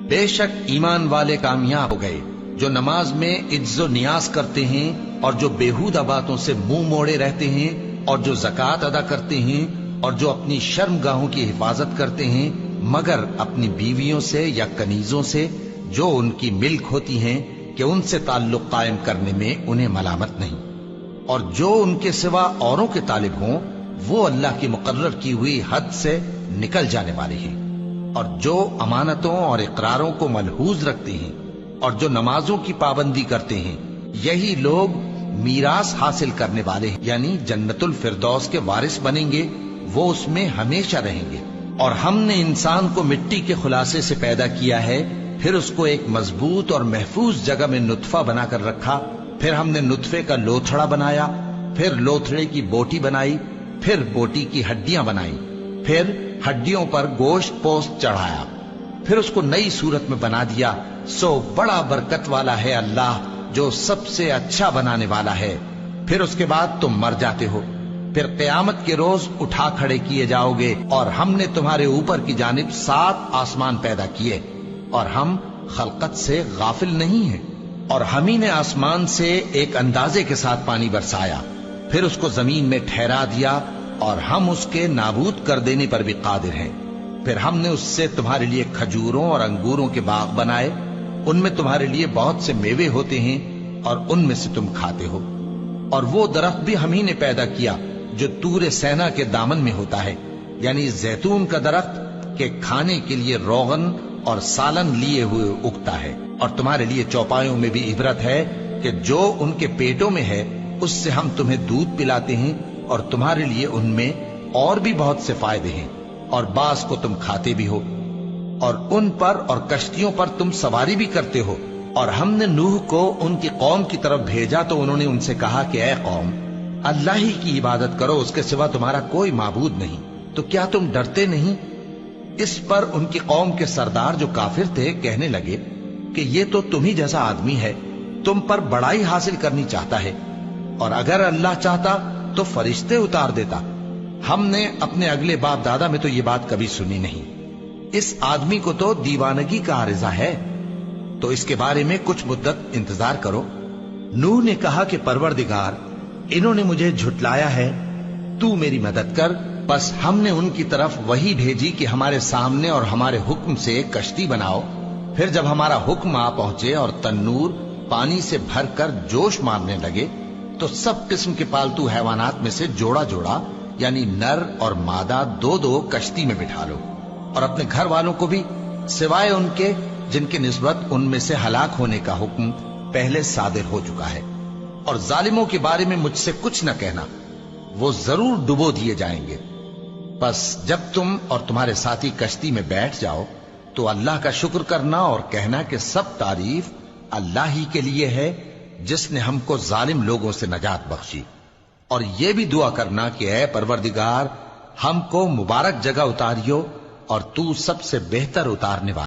بے شک ایمان والے کامیاب ہو گئے جو نماز میں عجز و نیاز کرتے ہیں اور جو بیہودہ باتوں سے منہ موڑے رہتے ہیں اور جو زکوٰۃ ادا کرتے ہیں اور جو اپنی شرم گاہوں کی حفاظت کرتے ہیں مگر اپنی بیویوں سے یا کنیزوں سے جو ان کی ملک ہوتی ہیں کہ ان سے تعلق قائم کرنے میں انہیں ملامت نہیں، اور جو ان کے سوا اوروں کے طالب ہوں وہ اللہ کی مقرر کی ہوئی حد سے نکل جانے والے ہیں، اور جو امانتوں اور اقراروں کو ملحوظ رکھتے ہیں اور جو نمازوں کی پابندی کرتے ہیں یہی لوگ میراث حاصل کرنے والے ہیں، یعنی جنت الفردوس کے وارث بنیں گے، وہ اس میں ہمیشہ رہیں گے۔ اور ہم نے انسان کو مٹی کے خلاصے سے پیدا کیا ہے، پھر اس کو ایک مضبوط اور محفوظ جگہ میں نطفہ بنا کر رکھا، پھر ہم نے نطفے کا لوتھڑا بنایا، پھر لوتھڑے کی بوٹی بنائی، پھر بوٹی کی ہڈیاں بنائی، پھر ہڈیوں پر گوشت پوست چڑھایا، پھر اس کو نئی صورت میں بنا دیا۔ سو بڑا برکت والا ہے اللہ جو سب سے اچھا بنانے والا ہے۔ پھر اس کے بعد تم مر جاتے ہو، پھر قیامت کے روز اٹھا کھڑے کیے جاؤ گے، اور ہم نے تمہارے اوپر کی جانب 7 آسمان پیدا کیے، اور ہم خلقت سے غافل نہیں ہیں۔ اور ہم ہی نے آسمان سے ایک اندازے کے ساتھ پانی برسایا، پھر اس کو زمین میں ٹھہرا دیا، اور ہم اس کے نابود کر دینے پر بھی قادر ہیں۔ پھر ہم نے اس سے تمہارے لیے کھجوروں اور انگوروں کے باغ بنائے، ان میں تمہارے لیے بہت سے میوے ہوتے ہیں اور ان میں سے تم کھاتے ہو۔ اور وہ درخت بھی ہم ہی نے پیدا کیا جو طور سینا کے دامن میں ہوتا ہے، یعنی زیتون کا درخت کہ کھانے کے لیے روغن اور سالن لیے ہوئے اگتا ہے، اور تمہارے لیے چوپایوں میں بھی عبرت ہے کہ جو ان کے پیٹوں میں ہے اس سے ہم تمہیں دودھ پلاتے ہیں، اور تمہارے لیے ان میں اور بھی بہت سے فائدے ہیں، اور بعض کو تم کھاتے بھی ہو، اور ان پر اور کشتیوں پر تم سواری بھی کرتے ہو۔ اور ہم نے نوح کو ان کی قوم کی طرف بھیجا تو انہوں نے ان سے کہا کہ اے قوم، اللہ ہی کی عبادت کرو، اس کے سوا تمہارا کوئی معبود نہیں، تو کیا تم ڈرتے نہیں؟ اس پر ان کی قوم کے سردار جو کافر تھے کہنے لگے کہ یہ تو تم ہی جیسا آدمی ہے، تم پر بڑائی حاصل کرنی چاہتا ہے، اور اگر اللہ چاہتا تو فرشتے اتار دیتا۔ ہم نے اپنے اگلے باپ دادا میں تو یہ بات کبھی سنی نہیں، اس آدمی کو تو دیوانگی کا عارضہ ہے، تو اس کے بارے میں کچھ مدت انتظار کرو۔ نوح نے کہا کہ پروردگار، انہوں نے مجھے جھٹلایا ہے، تو میری مدد کر۔ بس ہم نے ان کی طرف وحی بھیجی کہ ہمارے سامنے اور ہمارے حکم سے ایک کشتی بناؤ، پھر جب ہمارا حکم آ پہنچے اور تنور پانی سے بھر کر جوش مارنے لگے تو سب قسم کے پالتو حیوانات میں سے جوڑا جوڑا یعنی نر اور مادہ 2 کشتی میں بٹھا لو، اور اپنے گھر والوں کو بھی سوائے ان کے جن کے نسبت ان میں سے ہلاک ہونے کا حکم پہلے صادر ہو چکا ہے۔ اور ظالموں کے بارے میں مجھ سے کچھ نہ کہنا، وہ ضرور ڈبو دیے جائیں گے۔ بس جب تم اور تمہارے ساتھی کشتی میں بیٹھ جاؤ تو اللہ کا شکر کرنا اور کہنا کہ سب تعریف اللہ ہی کے لیے ہے جس نے ہم کو ظالم لوگوں سے نجات بخشی، اور یہ بھی دعا کرنا کہ اے پروردگار، ہم کو مبارک جگہ اتاریو اور تو سب سے بہتر اتارنے والا